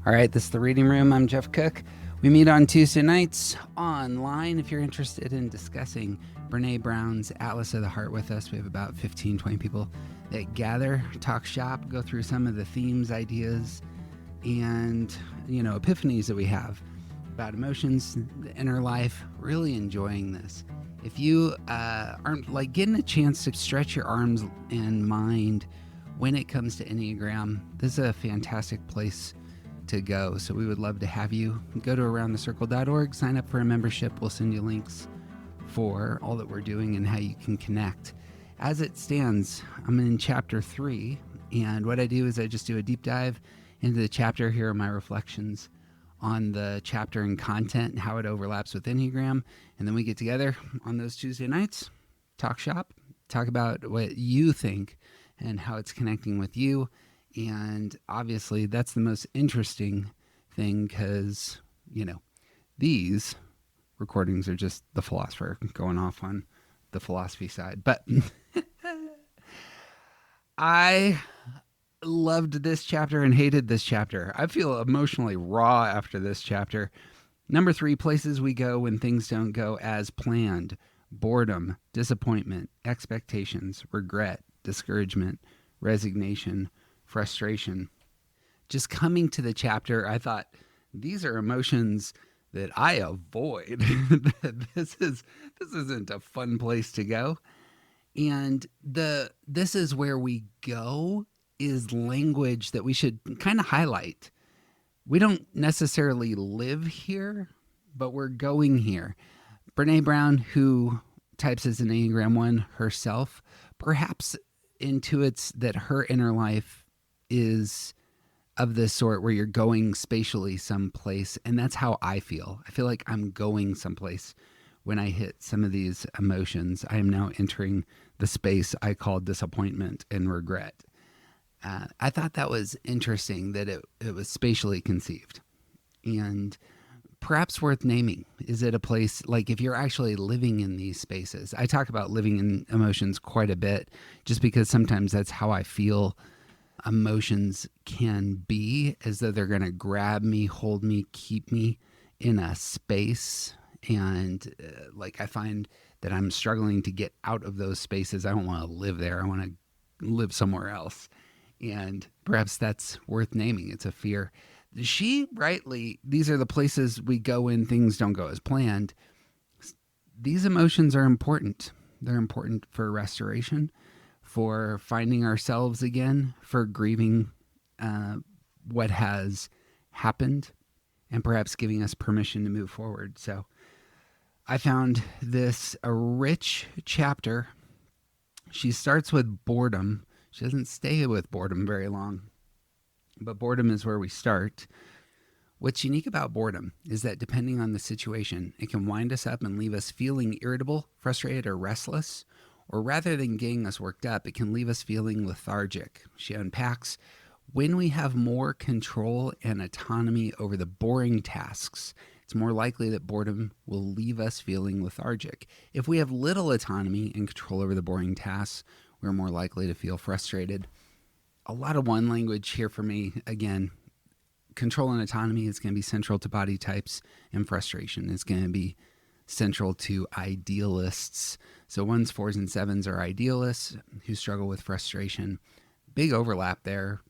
All right, this is the Reading Room. I'm Jeff Cook. We meet on Tuesday nights online. If you're interested in discussing Brené Brown's Atlas of the Heart with us, we have about 15, 20 people that gather, talk shop, go through some of the themes, ideas, and, epiphanies that we have about emotions, the inner life. Really enjoying this. If you aren't getting a chance to stretch your arms and mind when it comes to Enneagram, this is a fantastic place to go. So we would love to have you. Go to aroundthecircle.org, sign up for a membership. We'll send you links for all that we're doing and how you can connect. As it stands, I'm in chapter 3, and what I do is I just do a deep dive into the chapter. Here are my reflections on the chapter and content and how it overlaps with Enneagram. And then we get together on those Tuesday nights, talk shop, talk about what you think and how it's connecting with you. And obviously that's the most interesting thing because, these recordings are just the philosopher going off on the philosophy side. But I loved this chapter and hated this chapter. I feel emotionally raw after this chapter. Number 3, places we go when things don't go as planned: boredom, disappointment, expectations, regret, discouragement, resignation, frustration. Just coming to the chapter, I thought, these are emotions that I avoid. This isn't a fun place to go. And this is where we go is language that we should kind of highlight. We don't necessarily live here, but we're going here. Brené Brown, who types as an Enneagram 1 herself, perhaps intuits that her inner life is of this sort where you're going spatially someplace. And that's how I feel. I feel like I'm going someplace when I hit some of these emotions. I am now entering the space I call disappointment and regret. I thought that was interesting that it was spatially conceived and perhaps worth naming. Is it a place, if you're actually living in these spaces? I talk about living in emotions quite a bit just because sometimes that's how I feel emotions can be, as though they're going to grab me, hold me, keep me in a space. And I find that I'm struggling to get out of those spaces. I don't want to live there. I want to live somewhere else. And perhaps that's worth naming. It's a fear. She rightly, these are the places we go when things don't go as planned. These emotions are important. They're important for restoration, for finding ourselves again, for grieving what has happened, and perhaps giving us permission to move forward. So I found this a rich chapter. She starts with boredom. She doesn't stay with boredom very long, but boredom is where we start. What's unique about boredom is that depending on the situation, it can wind us up and leave us feeling irritable, frustrated, or restless. Or rather than getting us worked up, it can leave us feeling lethargic. She unpacks, when we have more control and autonomy over the boring tasks, it's more likely that boredom will leave us feeling lethargic. If we have little autonomy and control over the boring tasks, we're more likely to feel frustrated. A lot of one language here for me. Again, control and autonomy is going to be central to body types, and frustration is going to be central to idealists. So 1s, 4s, and 7s are idealists who struggle with frustration. Big overlap there,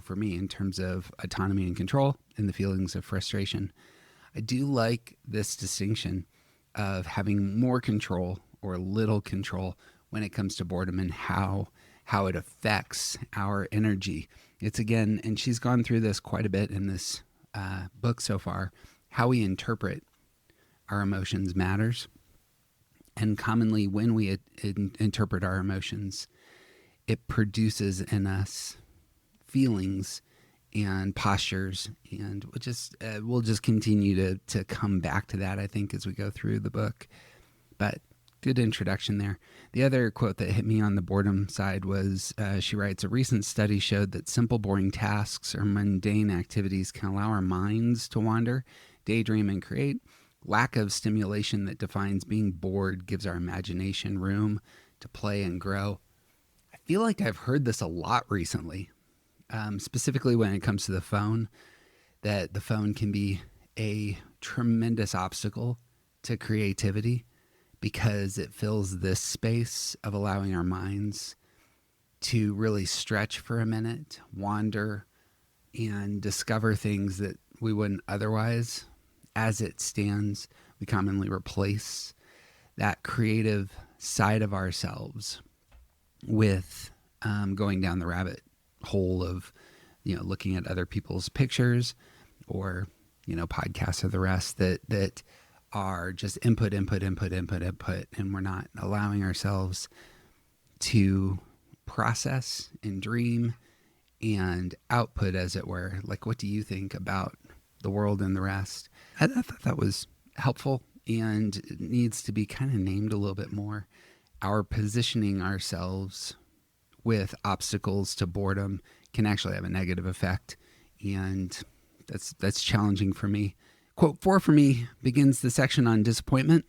for me in terms of autonomy and control and the feelings of frustration. I do like this distinction of having more control or little control when it comes to boredom and how it affects our energy. It's again, and she's gone through this quite a bit in this book so far, how we interpret our emotions matters. And commonly when we interpret our emotions, it produces in us feelings and postures, and we'll just continue to come back to that, I think, as we go through the book. But good introduction there. The other quote that hit me on the boredom side was, she writes, a recent study showed that simple, boring tasks or mundane activities can allow our minds to wander, daydream, and create. Lack of stimulation that defines being bored gives our imagination room to play and grow. I feel like I've heard this a lot recently, specifically when it comes to the phone. that the phone can be a tremendous obstacle to creativity because it fills this space of allowing our minds to really stretch for a minute, wander, and discover things that we wouldn't otherwise. As it stands, we commonly replace that creative side of ourselves with going down the rabbit hole of, looking at other people's pictures or, podcasts or the rest that are just input, and we're not allowing ourselves to process and dream and output, as it were. Like, what do you think about the world and the rest? I thought that was helpful, and it needs to be kind of named a little bit more. Our positioning ourselves with obstacles to boredom can actually have a negative effect, and that's challenging for me. Quote 4 for me begins the section on disappointment.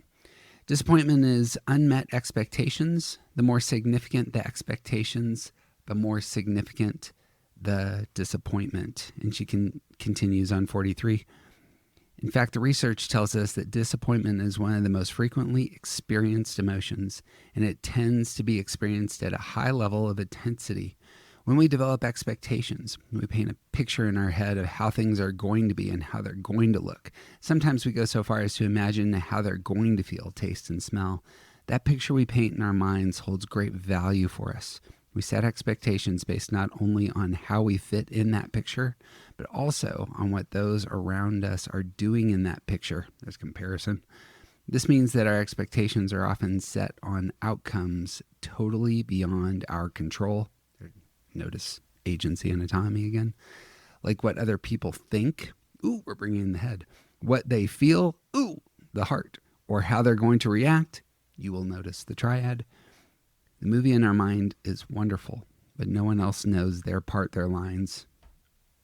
Disappointment is unmet expectations. The more significant the expectations, the more significant the disappointment. And she continues on 43. In fact, the research tells us that disappointment is one of the most frequently experienced emotions, and it tends to be experienced at a high level of intensity. When we develop expectations, we paint a picture in our head of how things are going to be and how they're going to look. Sometimes we go so far as to imagine how they're going to feel, taste, and smell. That picture we paint in our minds holds great value for us. We set expectations based not only on how we fit in that picture, but also on what those around us are doing in that picture. There's comparison. This means that our expectations are often set on outcomes totally beyond our control. Notice agency and autonomy again. Like what other people think, ooh, we're bringing in the head. What they feel, ooh, the heart. Or how they're going to react, you will notice the triad. The movie in our mind is wonderful, but no one else knows their part, their lines,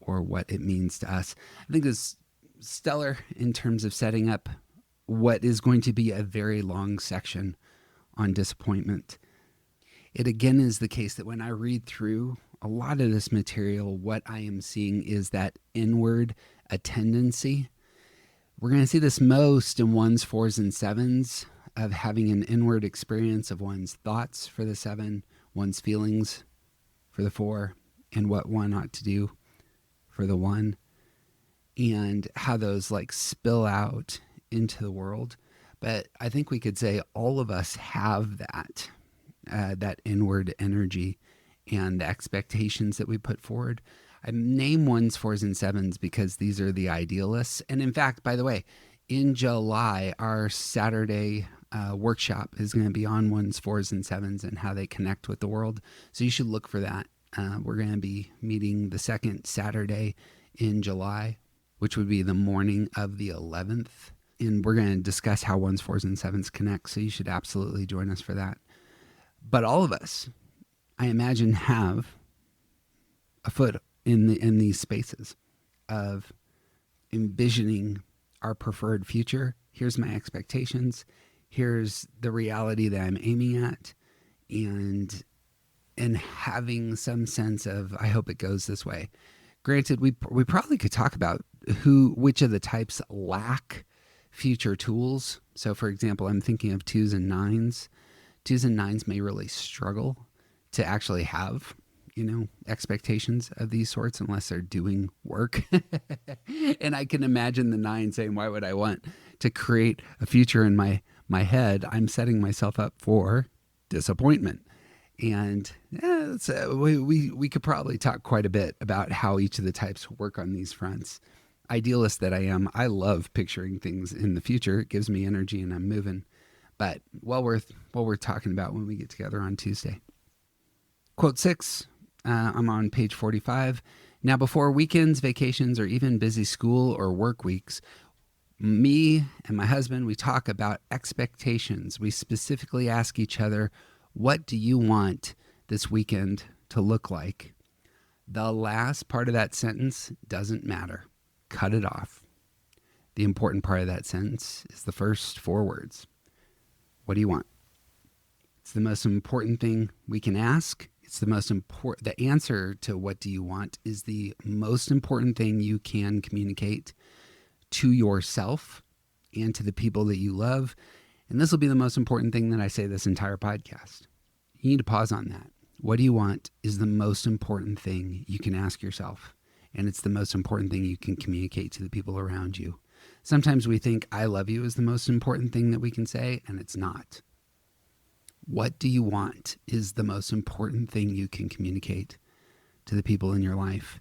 or what it means to us. I think this is stellar in terms of setting up what is going to be a very long section on disappointment. It again is the case that when I read through a lot of this material, what I am seeing is that inward tendency. We're going to see this most in 1s, 4s, and 7s of having an inward experience of one's thoughts for the 7, one's feelings for the 4, and what one ought to do for the 1, and how those like spill out into the world. But I think we could say all of us have that inward energy and the expectations that we put forward. I name 1s, 4s, and 7s because these are the idealists. And in fact, by the way, in July, our Saturday workshop is going to be on 1s, 4s, and 7s and how they connect with the world. So you should look for that. We're going to be meeting the second Saturday in July, which would be the morning of the 11th. And we're going to discuss how 1s, 4s, and 7s connect. So you should absolutely join us for that. But all of us, I imagine, have a foot in these spaces of envisioning our preferred future. Here's my expectations. Here's the reality that I'm aiming at, and having some sense of, I hope it goes this way. Granted, we probably could talk about which of the types lack future tools. So, for example, I'm thinking of 2s and 9s. 2s and 9s may really struggle to actually have, expectations of these sorts unless they're doing work. And I can imagine the 9 saying, why would I want to create a future in my head? I'm setting myself up for disappointment. And we could probably talk quite a bit about how each of the types work on these fronts. Idealist that I am, I love picturing things in the future. It gives me energy and I'm moving. But well worth what we're talking about when we get together on Tuesday. Quote 6, I'm on page 45. Now, before weekends, vacations, or even busy school or work weeks, me and my husband, we talk about expectations. We specifically ask each other, what do you want this weekend to look like? The last part of that sentence doesn't matter. Cut it off. The important part of that sentence is the first 4 words. What do you want? It's the most important thing we can ask. It's the most important. The answer to what do you want is the most important thing you can communicate to yourself and to the people that you love. And this will be the most important thing that I say this entire podcast. You need to pause on that. What do you want is the most important thing you can ask yourself. And it's the most important thing you can communicate to the people around you. Sometimes we think I love you is the most important thing that we can say, and it's not. What do you want is the most important thing you can communicate to the people in your life.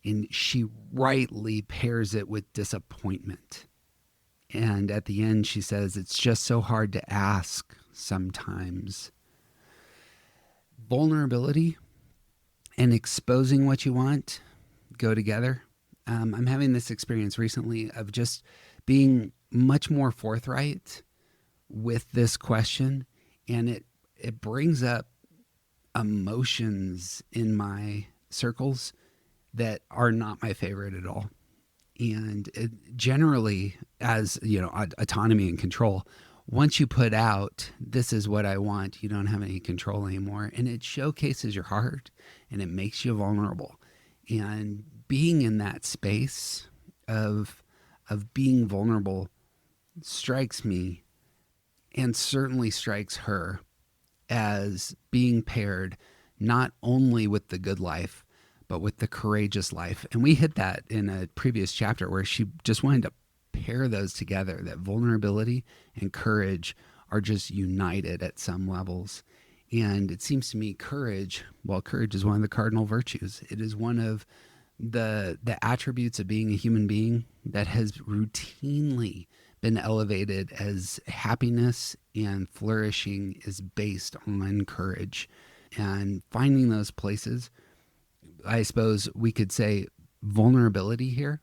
And she rightly pairs it with disappointment. And at the end, she says, it's just so hard to ask sometimes. Vulnerability and exposing what you want go together. I'm having this experience recently of just being much more forthright with this question, and it brings up emotions in my circles that are not my favorite at all. And generally, as you know, autonomy and control, once you put out, this is what I want, you don't have any control anymore. And it showcases your heart and it makes you vulnerable. And being in that space of being vulnerable strikes me, and certainly strikes her, as being paired not only with the good life, but with the courageous life. And we hit that in a previous chapter where she just wanted to pair those together, that vulnerability and courage are just united at some levels. And it seems to me courage is one of the cardinal virtues. It is one of the attributes of being a human being that has routinely been elevated as happiness and flourishing is based on courage. And finding those places, I suppose we could say vulnerability here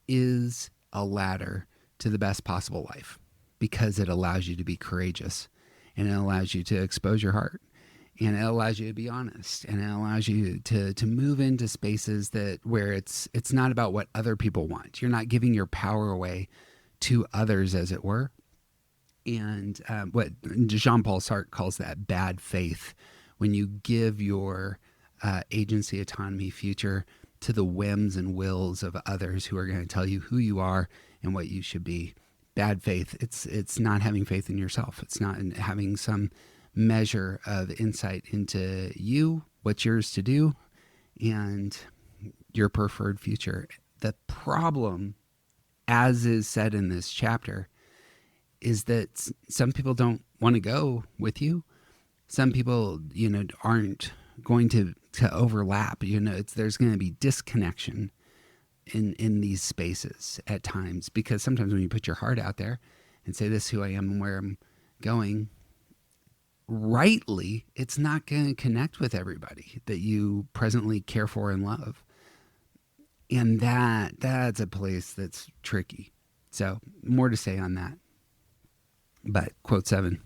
is a ladder to the best possible life, because it allows you to be courageous, and it allows you to expose your heart, and it allows you to be honest, and it allows you to move into spaces where it's not about what other people want. You're not giving your power away to others, as it were. And what Jean-Paul Sartre calls that bad faith, when you give your agency, autonomy, future to the whims and wills of others who are going to tell you who you are and what you should be. Bad faith. It's not having faith in yourself. It's not having some measure of insight into you, what's yours to do, and your preferred future. The problem, as is said in this chapter, is that some people don't want to go with you. Some people, aren't going to overlap. There's going to be disconnection in these spaces at times, because sometimes when you put your heart out there and say, this is who I am and where I'm going, rightly, it's not going to connect with everybody that you presently care for and love. And that's a place that's tricky. So more to say on that. But quote 7.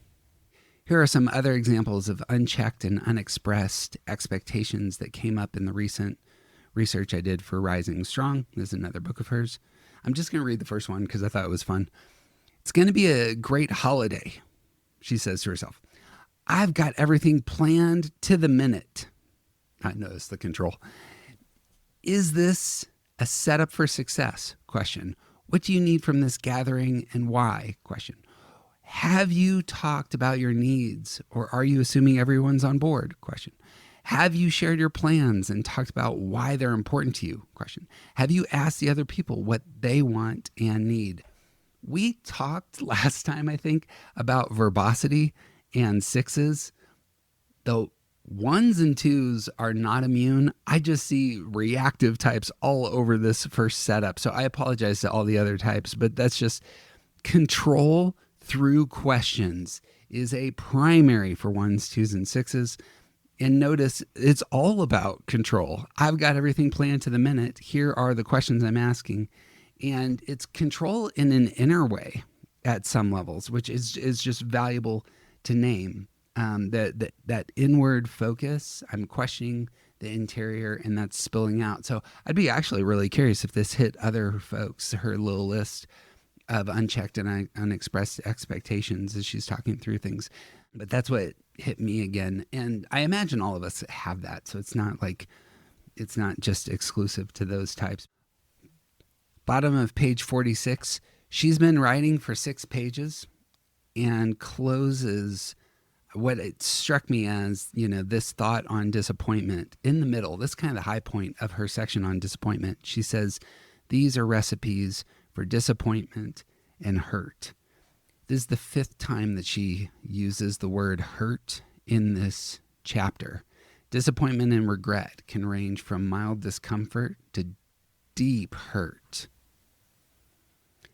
Here are some other examples of unchecked and unexpressed expectations that came up in the recent research I did for Rising Strong. This is another book of hers. I'm just going to read the first one because I thought it was fun. It's going to be a great holiday, she says to herself. I've got everything planned to the minute. I notice the control. Is this a setup for success? Question. What do you need from this gathering and why? Question. Have you talked about your needs, or are you assuming everyone's on board? Question. Have you shared your plans and talked about why they're important to you? Question. Have you asked the other people what they want and need? We talked last time, I think, about verbosity and 6s. Though 1s and 2s are not immune, I just see reactive types all over this first setup. So I apologize to all the other types, but that's just control through questions is a primary for 1s, 2s, and 6s. And notice it's all about control. I've got everything planned to the minute. Here are the questions I'm asking. And it's control in an inner way at some levels, which is just valuable to name. That inward focus, I'm questioning the interior, and that's spilling out. So I'd be actually really curious if this hit other folks, her little list of unchecked and unexpressed expectations as she's talking through things. But that's what hit me again. And I imagine all of us have that. So it's not just exclusive to those types. Bottom of page 46, she's been writing for 6 pages and closes what it struck me as, this thought on disappointment in the middle. This is kind of the high point of her section on disappointment. She says, these are recipes for disappointment and hurt. This is the 5th time that she uses the word hurt in this chapter. Disappointment and regret can range from mild discomfort to deep hurt.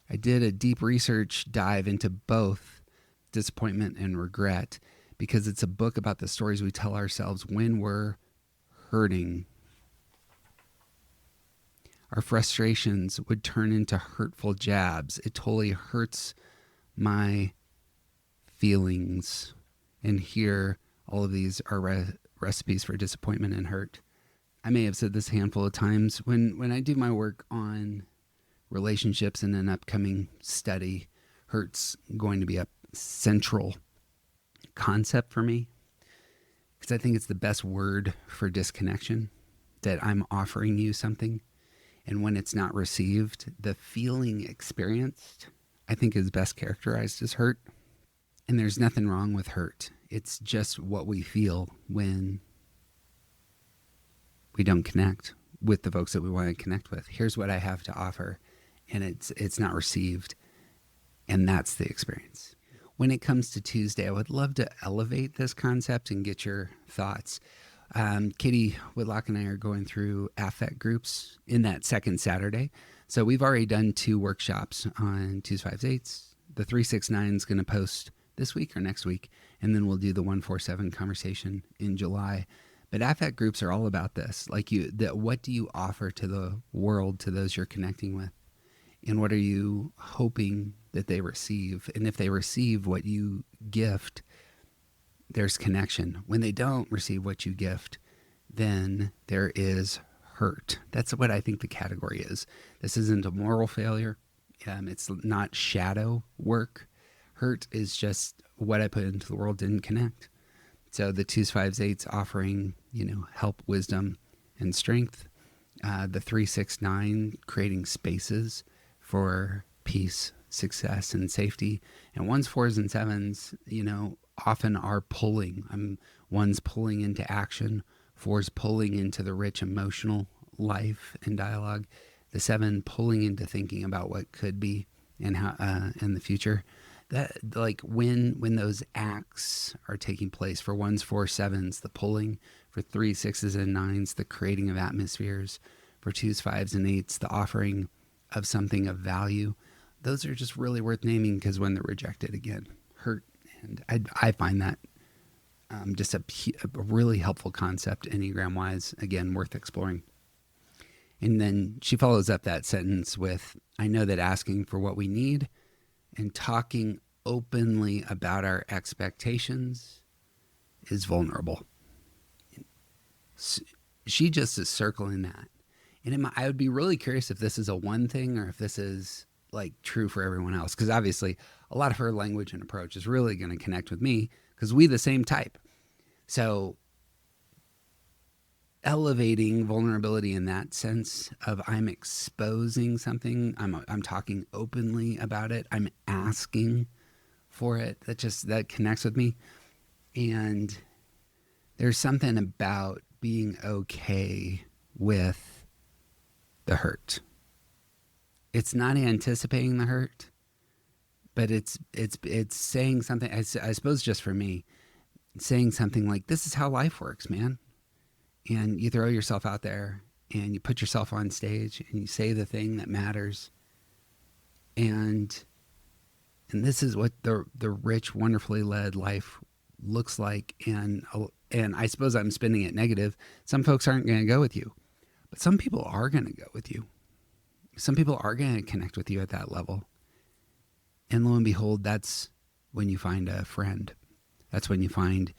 I did a deep research dive into both disappointment and regret because it's a book about the stories we tell ourselves when we're hurting. Our frustrations would turn into hurtful jabs. It totally hurts my feelings. And here, all of these are recipes for disappointment and hurt. I may have said this a handful of times. When I do my work on relationships in an upcoming study, hurt's going to be a central concept for me because I think it's the best word for disconnection, that I'm offering you something. And when it's not received, the feeling experienced, I think, is best characterized as hurt. And there's nothing wrong with hurt. It's just what we feel when we don't connect with the folks that we want to connect with. Here's what I have to offer, and it's not received. And that's the experience. When it comes to Tuesday, I would love to elevate this concept and get your thoughts. Katie Whitlock and I are going through affect groups in that second Saturday. So we've already done 2 workshops on 2s, 5s, 8s. The 369 is going to post this week or next week, and then we'll do the 147 conversation in July. But affect groups are all about this. What do you offer to the world, to those you're connecting with? And what are you hoping that they receive? And if they receive what you gift, there's connection. When they don't receive what you gift, then there is hurt. That's what I think the category is. This isn't a moral failure. It's not shadow work. Hurt is just what I put into the world didn't connect. So the 2s, 5s, 8s offering, help, wisdom, and strength. The 369 creating spaces for peace, success, and safety. And 1s, 4s, and 7s, often are pulling. 1s pulling into action, 4s pulling into the rich emotional life and dialogue. The 7 pulling into thinking about what could be and how in the future. That when those acts are taking place for 1s, 4s, 7s, the pulling, for 3s, 6s, and 9s, the creating of atmospheres, for 2s, 5s, and 8s, the offering of something of value. Those are just really worth naming because when they're rejected, again, hurt. And I find that just a really helpful concept, Enneagram-wise, again, worth exploring. And then she follows up that sentence with, I know that asking for what we need and talking openly about our expectations is vulnerable. She just is circling that. And I would be really curious if this is a one thing or if this is true for everyone else. Because obviously a lot of her language and approach is really going to connect with me because we the same type. So elevating vulnerability in that sense of I'm exposing something, I'm talking openly about it, I'm asking for it, that connects with me. And there's something about being okay with the hurt. It's not anticipating the hurt, but it's saying something, I suppose just for me, saying something like, this is how life works, man. And you throw yourself out there and you put yourself on stage and you say the thing that matters. And this is what the rich, wonderfully led life looks like. And I suppose I'm spinning it negative. Some folks aren't going to go with you, but some people are going to go with you. Some people are going to connect with you at that level. And lo and behold, that's when you find a friend. That's when you find,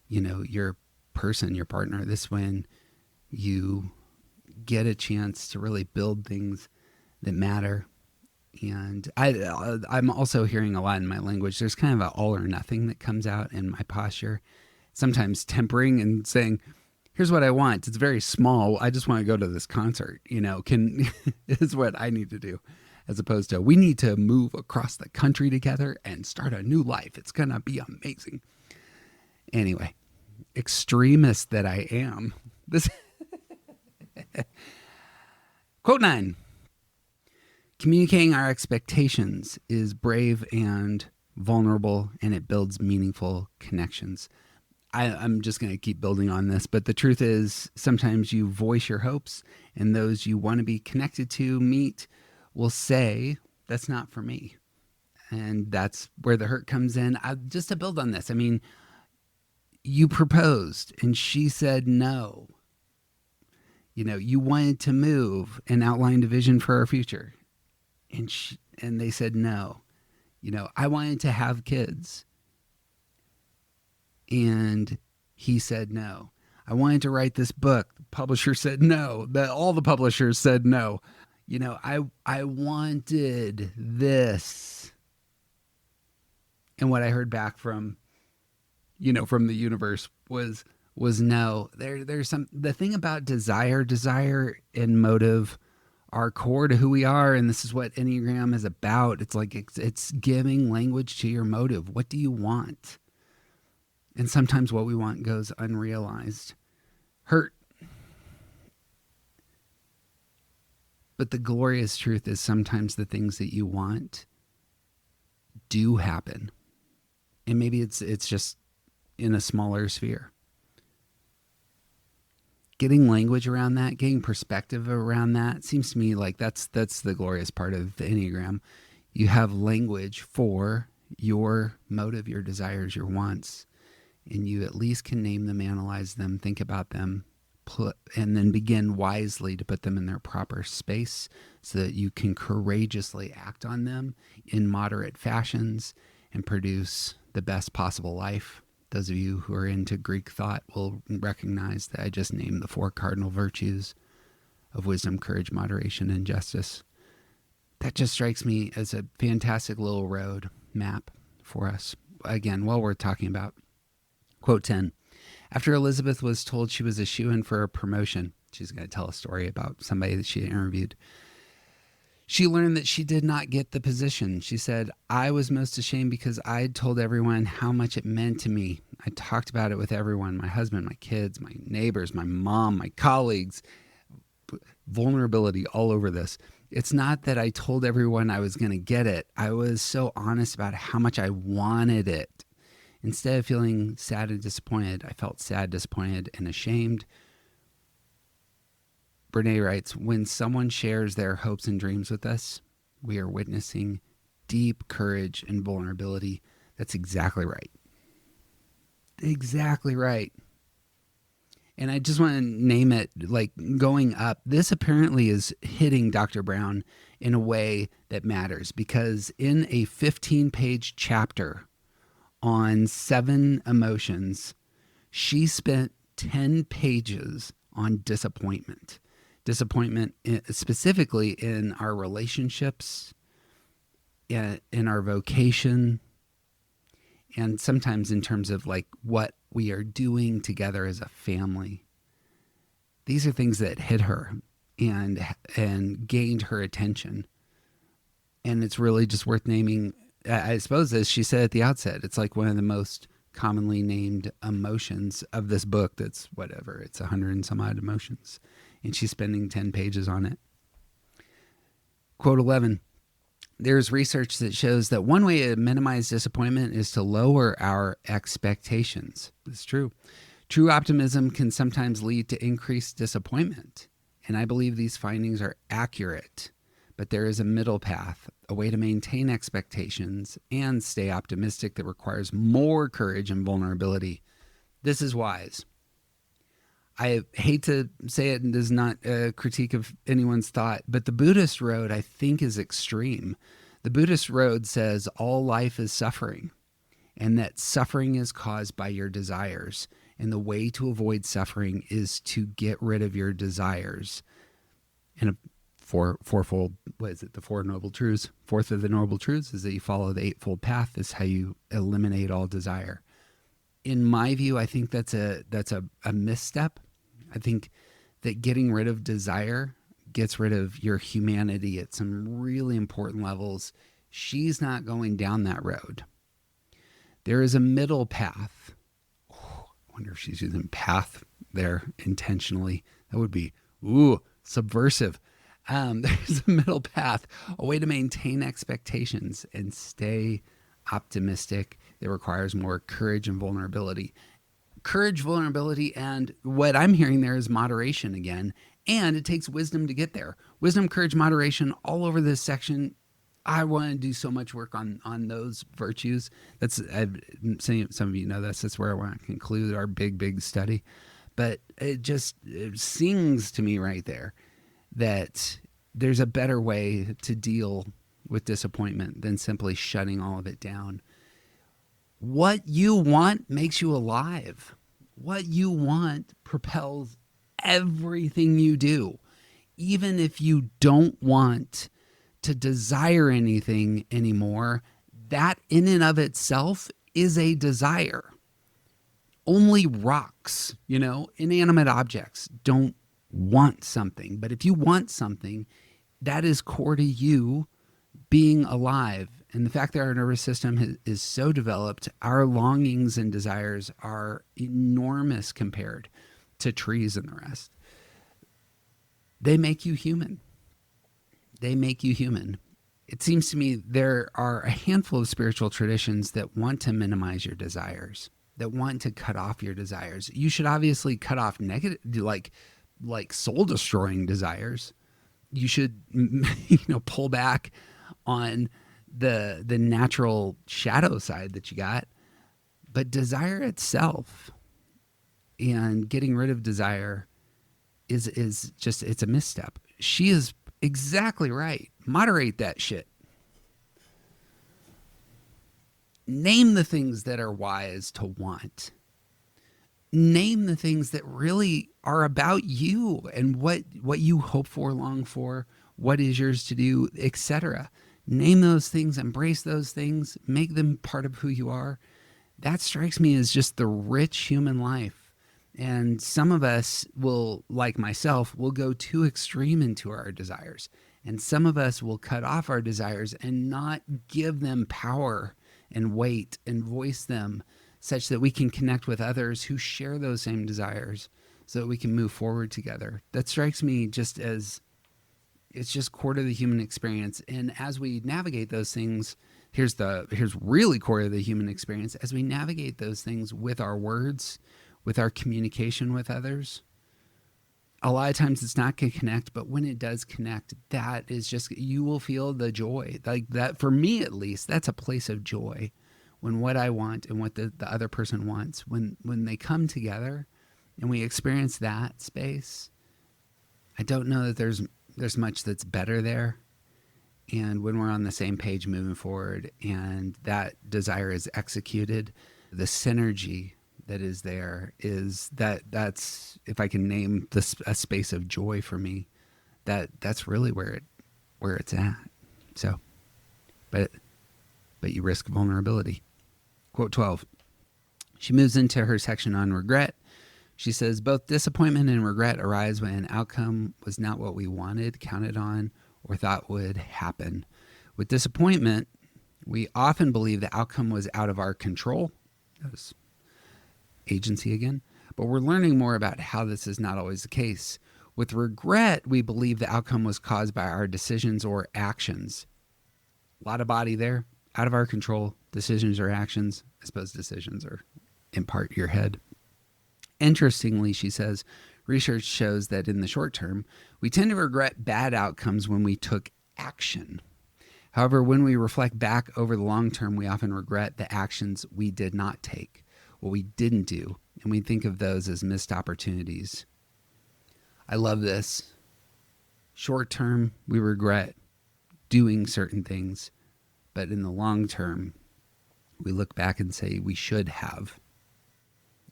your person, your partner. This when you get a chance to really build things that matter And I'm also hearing a lot in my language. There's kind of an all or nothing that comes out in my posture. Sometimes tempering and saying, here's what I want. It's very small. I just want to go to this concert, is what I need to do. As opposed to, we need to move across the country together and start a new life. It's going to be amazing. Anyway, extremist that I am. This quote 9. Communicating our expectations is brave and vulnerable, and it builds meaningful connections. I'm just going to keep building on this, but the truth is sometimes you voice your hopes, and those you want to be connected to, meet, will say, that's not for me. And that's where the hurt comes in. Just to build on this, I mean, you proposed and she said no. You wanted to move and outlined a vision for our future, and they said no. I wanted to have kids, and he said no. I wanted to write this book. The publisher said no. All the publishers said no. I wanted this. And what I heard back from the universe was no. There's the thing about desire and motive are core to who we are, and this is what Enneagram is about. It's like it's giving language to your motive. What do you want? And sometimes what we want goes unrealized. Hurt. But the glorious truth is sometimes the things that you want do happen. And maybe it's just in a smaller sphere. Getting language around that, getting perspective around that, seems to me like that's the glorious part of the Enneagram. You have language for your motive, your desires, your wants, and you at least can name them, analyze them, think about them, and then begin wisely to put them in their proper space so that you can courageously act on them in moderate fashions and produce the best possible life. Those of you who are into Greek thought will recognize that I just named the 4 cardinal virtues of wisdom, courage, moderation, and justice. That just strikes me as a fantastic little road map for us. Again, while we're talking about. Quote 10. After Elizabeth was told she was a shoo-in for a promotion, she's going to tell a story about somebody that she interviewed. She learned that she did not get the position. She said, I was most ashamed because I had told everyone how much it meant to me. I talked about it with everyone, my husband, my kids, my neighbors, my mom, my colleagues. Vulnerability all over this. It's not that I told everyone I was going to get it. I was so honest about how much I wanted it. Instead of feeling sad and disappointed, I felt sad, disappointed, and ashamed. Brené writes, when someone shares their hopes and dreams with us, we are witnessing deep courage and vulnerability. That's exactly right. Exactly right. And I just want to name it, like going up. This apparently is hitting Dr. Brown in a way that matters, because in a 15-page chapter on 7 emotions, she spent 10 pages on disappointment. Disappointment specifically in our relationships, in our vocation, and sometimes in terms of like what we are doing together as a family. These are things that hit her and gained her attention. And it's really just worth naming. I suppose, as she said at the outset, it's like one of the most commonly named emotions of this book. That's whatever, it's 100 and some odd emotions. And she's spending 10 pages on it. Quote 11. There's research that shows that one way to minimize disappointment is to lower our expectations. It's true. True optimism can sometimes lead to increased disappointment. And I believe these findings are accurate. But there is a middle path, a way to maintain expectations and stay optimistic that requires more courage and vulnerability. This is wise. I hate to say it, and this is not a critique of anyone's thought, but the Buddhist road, I think, is extreme. The Buddhist road says all life is suffering, and that suffering is caused by your desires. And the way to avoid suffering is to get rid of your desires. And fourfold, what is it? The Four Noble Truths. Fourth of the Noble Truths is that you follow the Eightfold Path. Is how you eliminate all desire. In my view, I think that's a misstep. I think that getting rid of desire gets rid of your humanity at some really important levels. She's not going down that road. There is a middle path. Oh, I wonder if she's using path there intentionally. That would be, subversive. There's a middle path, a way to maintain expectations and stay optimistic that requires more courage and vulnerability. Courage, vulnerability, and what I'm hearing there is moderation again. And it takes wisdom to get there. Wisdom, courage, moderation, all over this section. I want to do so much work on those virtues. I'm saying, some of you know this. That's where I want to conclude our big study. But it sings to me right there that there's a better way to deal with disappointment than simply shutting all of it down. What you want makes you alive. What you want propels everything you do. Even if you don't want to desire anything anymore, that in and of itself is a desire. Only rocks, inanimate objects don't want something. But if you want something, that is core to you being alive. And the fact that our nervous system is so developed, our longings and desires are enormous compared to trees and the rest. They make you human. They make you human. It seems to me there are a handful of spiritual traditions that want to minimize your desires, that want to cut off your desires. You should obviously cut off negative, like soul-destroying desires. You should, pull back on the natural shadow side that you got. But desire itself and getting rid of desire is just, it's a misstep. She is exactly right. Moderate that shit. Name the things that are wise to want. Name the things that really are about you and what you hope for, long for, what is yours to do, etc. Name those things, embrace those things, make them part of who you are. That strikes me as just the rich human life. And some of us will, like myself, will go too extreme into our desires. And some of us will cut off our desires and not give them power and weight and voice them such that we can connect with others who share those same desires so that we can move forward together. That strikes me just as it's just core to the human experience. And as we navigate those things, here's really core to the human experience. As we navigate those things with our words, with our communication with others, a lot of times it's not going to connect, but when it does connect, that is just, you will feel the joy. Like that, for me at least, that's a place of joy. When what I want and what the other person wants, when they come together and we experience that space, I don't know that there's much that's better there. And when we're on the same page moving forward and that desire is executed, the synergy that is there is that's, if I can name a space of joy for me, that's really where it's at. So, but you risk vulnerability. Quote 12. She moves into her section on regret. She says, both disappointment and regret arise when an outcome was not what we wanted, counted on, or thought would happen. With disappointment, we often believe the outcome was out of our control. That was agency again. But we're learning more about how this is not always the case. With regret, we believe the outcome was caused by our decisions or actions. A lot of body there. Out of our control, decisions or actions. I suppose decisions are in part your head. Interestingly, she says, research shows that in the short term, we tend to regret bad outcomes when we took action. However, when we reflect back over the long term, we often regret the actions we did not take, what we didn't do, and we think of those as missed opportunities. I love this. Short term, we regret doing certain things. But in the long term, we look back and say we should have.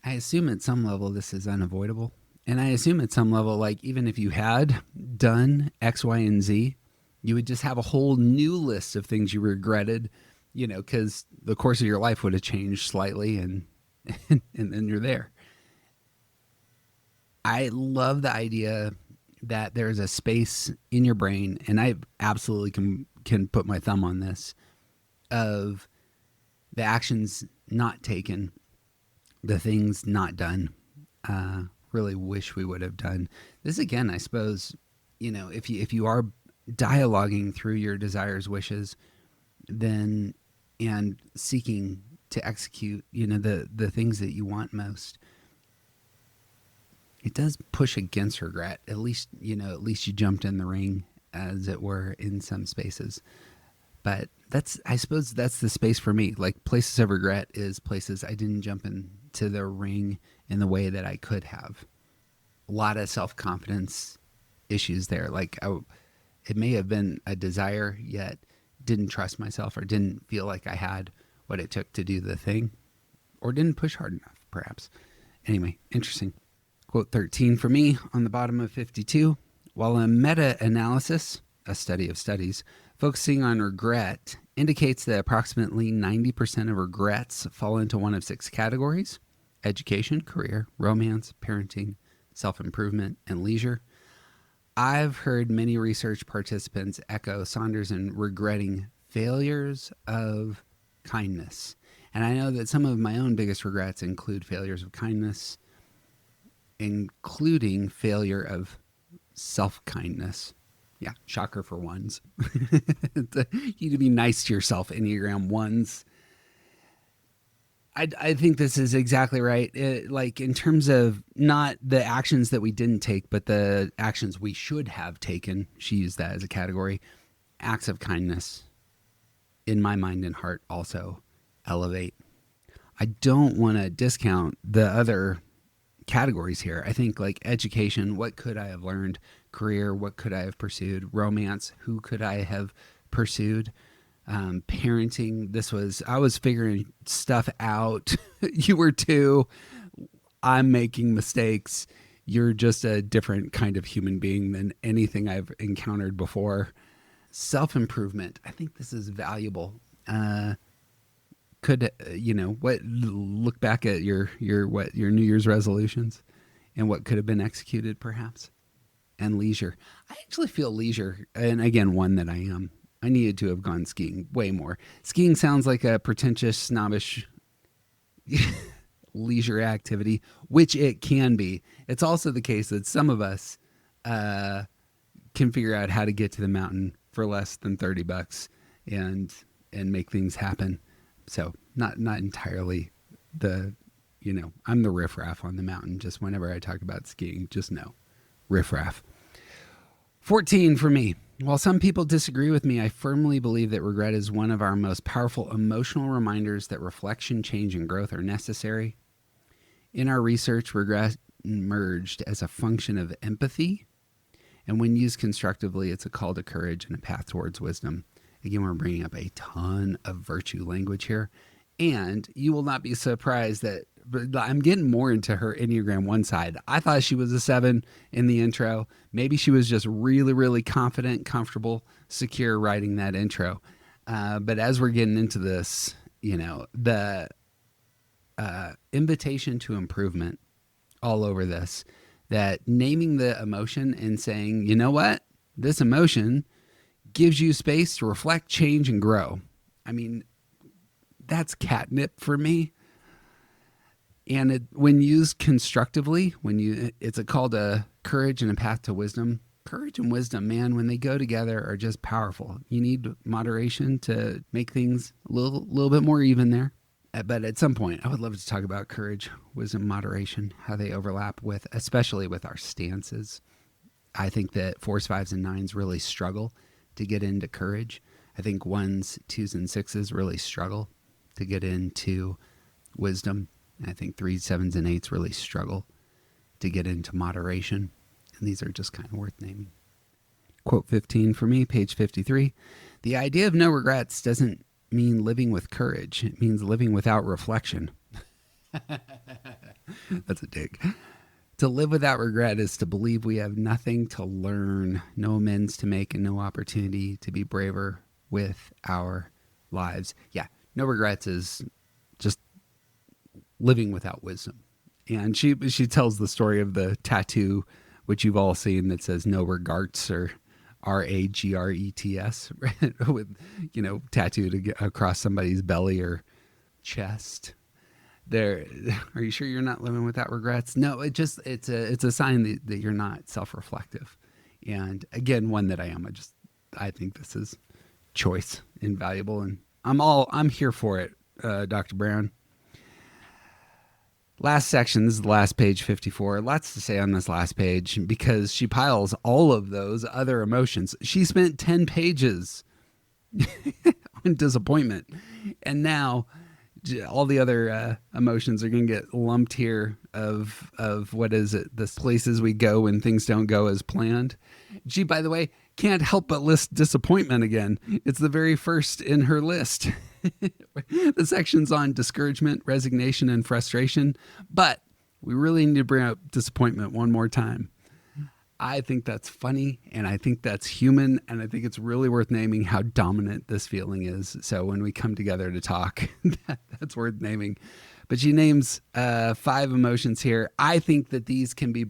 I assume at some level this is unavoidable. And I assume at some level, like even if you had done X, Y, and Z, you would just have a whole new list of things you regretted, because the course of your life would have changed slightly, and and then you're there. I love the idea that there's a space in your brain, and I absolutely can put my thumb on this, of the actions not taken, the things not done. Really wish we would have done this again. I suppose, if you are dialoguing through your desires, wishes, then and seeking to execute, the things that you want most, it does push against regret. At least you jumped in the ring, as it were, in some spaces. But I suppose that's the space for me. Like, places of regret is places I didn't jump into the ring in the way that I could have. A lot of self-confidence issues there. Like, it may have been a desire, yet didn't trust myself, or didn't feel like I had what it took to do the thing, or didn't push hard enough, perhaps. Anyway, interesting. Quote 13 for me on the bottom of 52. While a meta-analysis, a study of studies, focusing on regret indicates that approximately 90% of regrets fall into one of 6 categories: education, career, romance, parenting, self-improvement, and leisure. I've heard many research participants echo Saunders in regretting failures of kindness. And I know that some of my own biggest regrets include failures of kindness, including failure of self-kindness. Yeah, shocker for ones. You need to be nice to yourself, Enneagram ones. I think this is exactly right. Like, in terms of not the actions that we didn't take, but the actions we should have taken. She used that as a category. Acts of kindness, in my mind and heart, also elevate. I don't want to discount the other categories here. I think, like, education, what could I have learned? Career, what could I have pursued? Romance, who could I have pursued? Parenting, I was figuring stuff out. You were too. I'm making mistakes. You're just a different kind of human being than anything I've encountered before. Self-improvement, I think this is valuable. Look back at your New Year's resolutions and what could have been executed, perhaps. And leisure. I actually feel leisure, and again, one that I needed to have gone skiing way more. Skiing sounds like a pretentious, snobbish leisure activity, which it can be. It's also the case that some of us can figure out how to get to the mountain for less than $30 and make things happen. So not entirely I'm the riffraff on the mountain. Just whenever I talk about skiing, just know, riffraff. 14 for me. While some people disagree with me, I firmly believe that regret is one of our most powerful emotional reminders that reflection, change, and growth are necessary. In our research, regret emerged as a function of empathy, and when used constructively, it's a call to courage and a path towards wisdom. Again, we're bringing up a ton of virtue language here, and you will not be surprised that I'm getting more into her Enneagram 1 side. I thought she was a 7 in the intro. Maybe she was just really, really confident, comfortable, secure writing that intro. But as we're getting into this, the invitation to improvement all over this, that naming the emotion and saying, you know what, this emotion gives you space to reflect, change, and grow. I mean, that's catnip for me. And when used constructively, it's a call to courage and a path to wisdom. Courage and wisdom, man, when they go together, are just powerful. You need moderation to make things a little bit more even there. But at some point, I would love to talk about courage, wisdom, moderation, how they overlap especially with our stances. I think that 4s, 5s, and 9s really struggle to get into courage. I think 1s, 2s, and 6s really struggle to get into wisdom. I think 3s, 7s, and 8s really struggle to get into moderation. And these are just kind of worth naming. Quote 15 for me, page 53. The idea of no regrets doesn't mean living with courage. It means living without reflection. That's a dig. To live without regret is to believe we have nothing to learn, no amends to make, and no opportunity to be braver with our lives. Yeah, no regrets is just living without wisdom. And she tells the story of the tattoo, which you've all seen, that says no regrets, or RAGRETS, right? With, tattooed across somebody's belly or chest. There, are you sure you're not living without regrets? No, it's a sign that you're not self-reflective. And again, one that I am. I think this is choice invaluable, and I'm here for it, Dr. Brown. Last section, this is the last page, 54. Lots to say on this last page because she piles all of those other emotions. She spent 10 pages on disappointment, and now all the other emotions are going to get lumped here of what is it? The places we go when things don't go as planned. She, by the way, can't help but list disappointment again. It's the very first in her list. The section's on discouragement, resignation, and frustration, but we really need to bring up disappointment one more time. I think that's funny, and I think that's human, and I think it's really worth naming how dominant this feeling is. So when we come together to talk, that's worth naming. But she names 5 emotions here. I think that these can be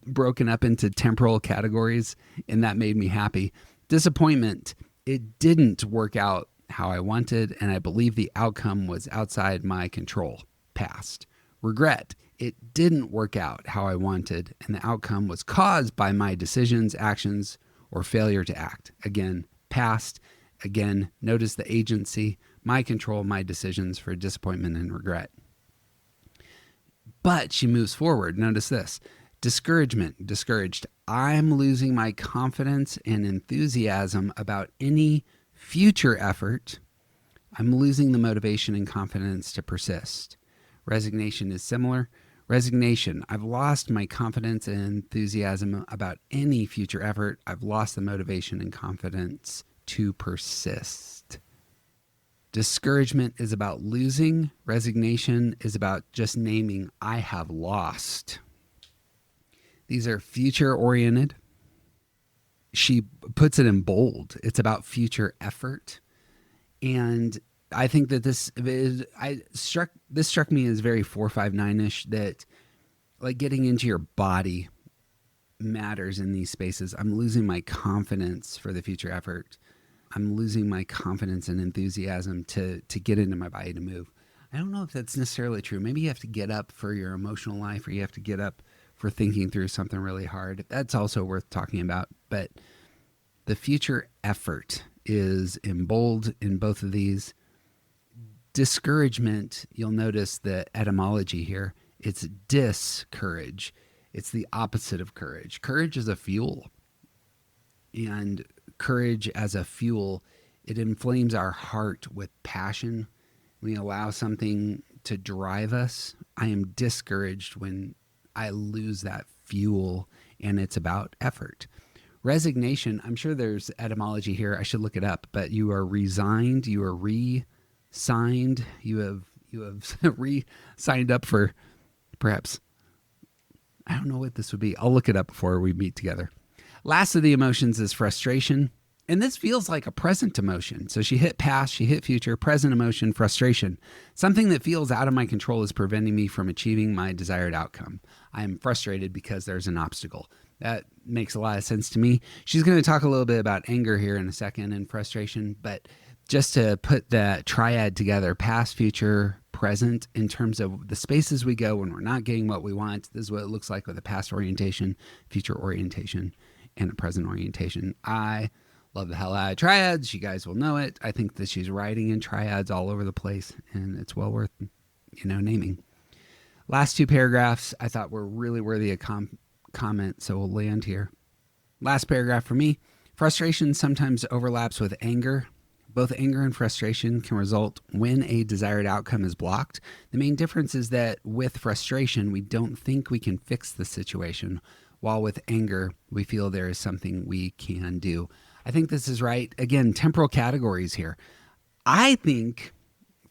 broken up into temporal categories, and that made me happy. Disappointment, it didn't work out how I wanted, and I believe the outcome was outside my control. Past. Regret, it didn't work out how I wanted, and the outcome was caused by my decisions, actions, or failure to act. Again, past. Again, notice the agency, my control, my decisions for disappointment and regret. But she moves forward. Notice this. Discouragement, discouraged. I'm losing my confidence and enthusiasm about any future effort. I'm losing the motivation and confidence to persist. Resignation is similar. Resignation, I've lost my confidence and enthusiasm about any future effort. I've lost the motivation and confidence to persist. Discouragement is about losing. Resignation is about just naming, I have lost. These are future-oriented. She puts it in bold. It's about future effort. And I think that this struck me as very 459-ish, that like getting into your body matters in these spaces. I'm losing my confidence for the future effort. I'm losing my confidence and enthusiasm to get into my body to move. I don't know if that's necessarily true. Maybe you have to get up for your emotional life, or you have to get up for thinking through something really hard. That's also worth talking about. But the future effort is in bold in both of these. Discouragement, you'll notice the etymology here. It's discourage. It's the opposite of courage. Courage is a fuel. And courage as a fuel, it inflames our heart with passion. We allow something to drive us. I am discouraged when I lose that fuel, and it's about effort. Resignation, I'm sure there's etymology here. I should look it up, but you are resigned, you are re-signed, you have re-signed up for perhaps, I don't know what this would be. I'll look it up before we meet together. Last of the emotions is frustration. And this feels like a present emotion. So she hit past, she hit future, present emotion, frustration. Something that feels out of my control is preventing me from achieving my desired outcome. I am frustrated because there's an obstacle. That makes a lot of sense to me. She's going to talk a little bit about anger here in a second and frustration, but just to put that triad together, past, future, present, in terms of the spaces we go when we're not getting what we want. This is what it looks like with a past orientation, future orientation, and a present orientation. I love the hell out of triads. You guys will know it. I think that she's writing in triads all over the place, and it's well worth, naming. Last 2 paragraphs I thought were really worthy of comment, so we'll land here. Last paragraph for me. Frustration sometimes overlaps with anger. Both anger and frustration can result when a desired outcome is blocked. The main difference is that with frustration, we don't think we can fix the situation, while with anger, we feel there is something we can do. I think this is right. Again, temporal categories here. I think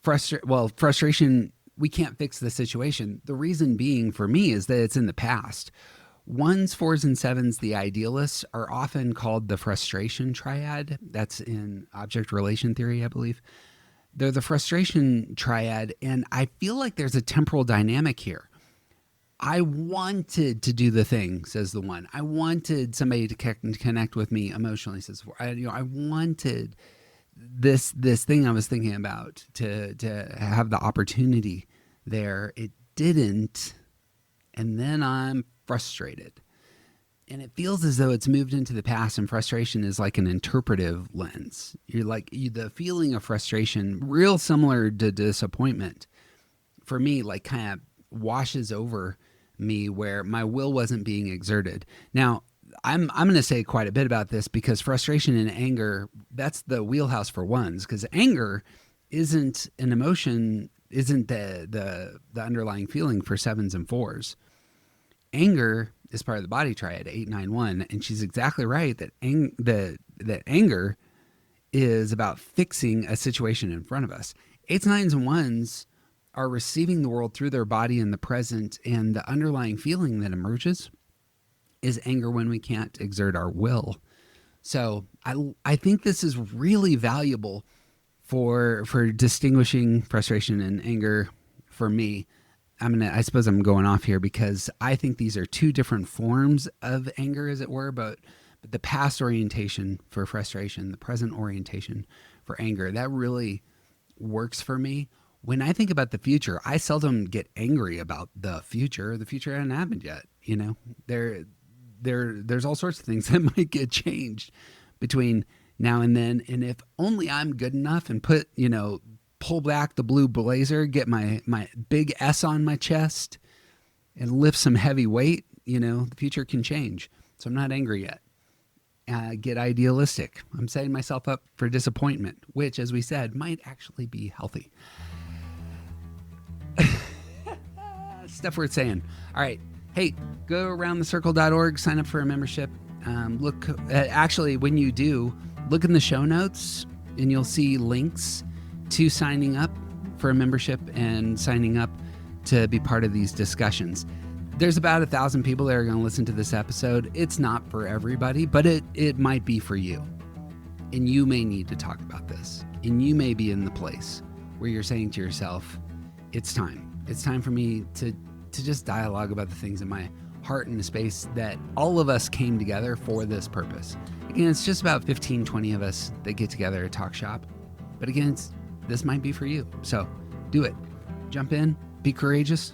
frustration we can't fix the situation. The reason being for me is that it's in the past. Ones, fours, and sevens, the idealists, are often called the frustration triad. That's in object relation theory, I believe. They're the frustration triad, and I feel like there's a temporal dynamic here. I wanted to do the thing, says the one. I wanted somebody to connect with me emotionally, says the four. I wanted this thing I was thinking about to have the opportunity there. It didn't, and then I'm frustrated. And it feels as though it's moved into the past, and frustration is like an interpretive lens. The feeling of frustration, real similar to disappointment, for me, like kind of washes over me where my will wasn't being exerted. Now, I'm going to say quite a bit about this because frustration and anger, that's the wheelhouse for ones, because anger isn't an emotion, isn't the underlying feeling for sevens and fours. Anger is part of the body triad, 891, and she's exactly right that that anger is about fixing a situation in front of us. Eights, nines, and ones are receiving the world through their body in the present, and the underlying feeling that emerges is anger when we can't exert our will. So I think this is really valuable for distinguishing frustration and anger for me. I suppose I'm going off here because I think these are two different forms of anger, as it were, but the past orientation for frustration, the present orientation for anger, that really works for me. When I think about the future, I seldom get angry about the future. The future hasn't happened yet. There's all sorts of things that might get changed between now and then. And if only I'm good enough and pull back the blue blazer, get my big S on my chest and lift some heavy weight, the future can change. So I'm not angry yet. Get idealistic. I'm setting myself up for disappointment, which, as we said, might actually be healthy. Stuff worth saying. All right. Hey, go aroundthecircle.org, sign up for a membership. Actually, when you do, look in the show notes and you'll see links to signing up for a membership and signing up to be part of these discussions. There's about 1,000 people that are going to listen to this episode. It's not for everybody, but it might be for you. And you may need to talk about this. And you may be in the place where you're saying to yourself, it's time. It's time for me to just dialogue about the things in my heart in a space that all of us came together for this purpose. Again, it's just about 15, 20 of us that get together to talk shop. But again, this might be for you. So do it. Jump in, be courageous,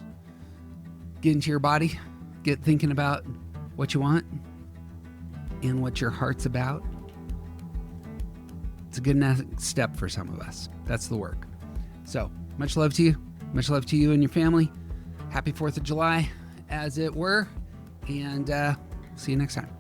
get into your body, get thinking about what you want and what your heart's about. It's a good next step for some of us. That's the work. So much love to you. Much love to you and your family. Happy 4th of July, as it were. And see you next time.